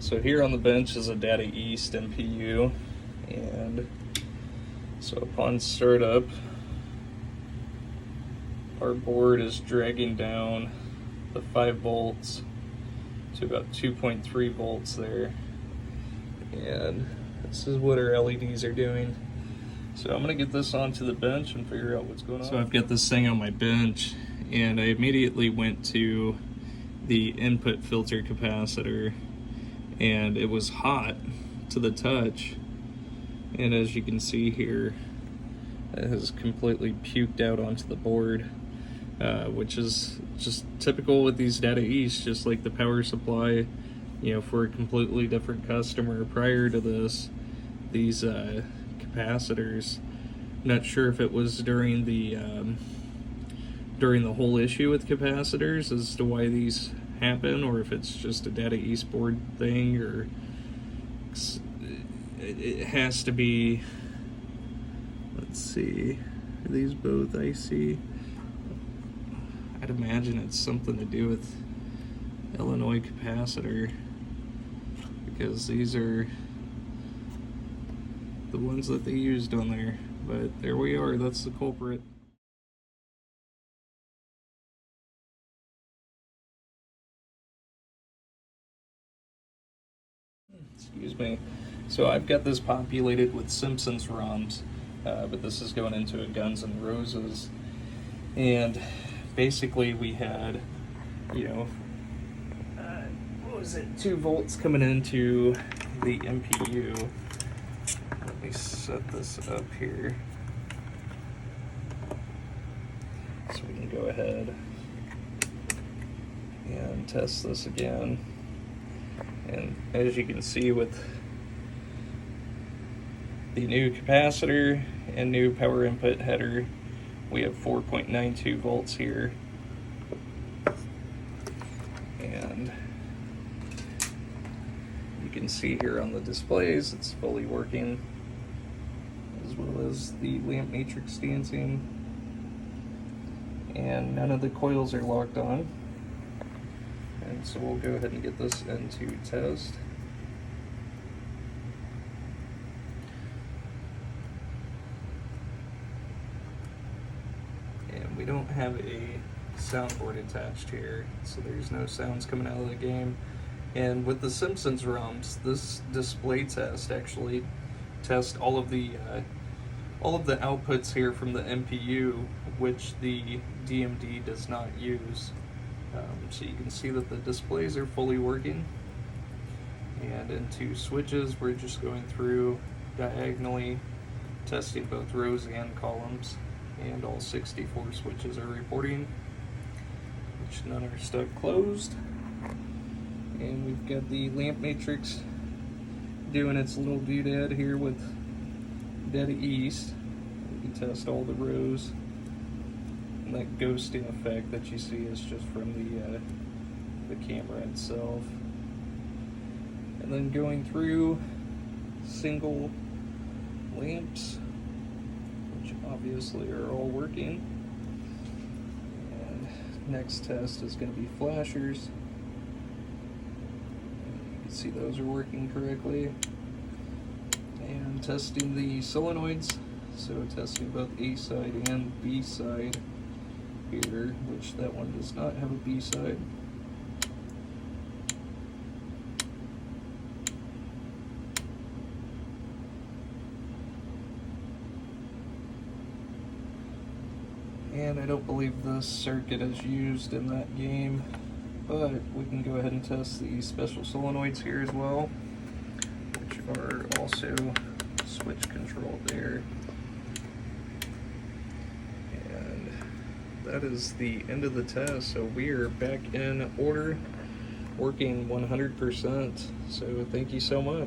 So here on the bench is a Data East MPU, and so upon startup, our board is dragging down the 5 volts to about 2.3 volts there, and this is what our LEDs are doing. So I'm gonna get this onto the bench and figure out what's going on. So I've got this thing on my bench, and I immediately went to the input filter capacitor, and it was hot to the touch, and as you can see here, it has completely puked out onto the board, which is just typical with these Data East, just like the power supply, you know, for a completely different customer prior to this. These capacitors, I'm not sure if it was during the whole issue with capacitors as to why these happen, or if it's just a Data East board thing, or it has to be. Let's see, are these both IC? I'd imagine it's something to do with Illinois capacitor, because these are the ones that they used on there. But there we are, that's the culprit. Excuse me. So I've got this populated with Simpsons ROMs, but this is going into a Guns N' Roses. And basically we had, you know, what was it, 2 volts coming into the MPU. Let me set this up here so we can go ahead and test this again. And as you can see, with the new capacitor and new power input header, we have 4.92 volts here. And you can see here on the displays it's fully working, as well as the lamp matrix dancing, and none of the coils are locked on. And so we'll go ahead and get this into test. And we don't have a soundboard attached here, so there's no sounds coming out of the game. And with the Simpsons ROMs, this display test actually tests all of the outputs here from the MPU, which the DMD does not use. So you can see that the displays are fully working. And into switches, we're just going through diagonally, testing both rows and columns, and all 64 switches are reporting, which none are stuck closed. And we've got the lamp matrix doing its little doodad here with Data East. We can test all the rows. And that ghosting effect that you see is just from the camera itself. And then going through single lamps, which obviously are all working. And next test is going to be flashers. You can see those are working correctly. And testing the solenoids, so testing both A side and B side here, which that one does not have a B side. And I don't believe this circuit is used in that game, but we can go ahead and test the special solenoids here as well, which are also switch controlled there. And that is the end of the test. So we are back in order, working 100%. So thank you so much.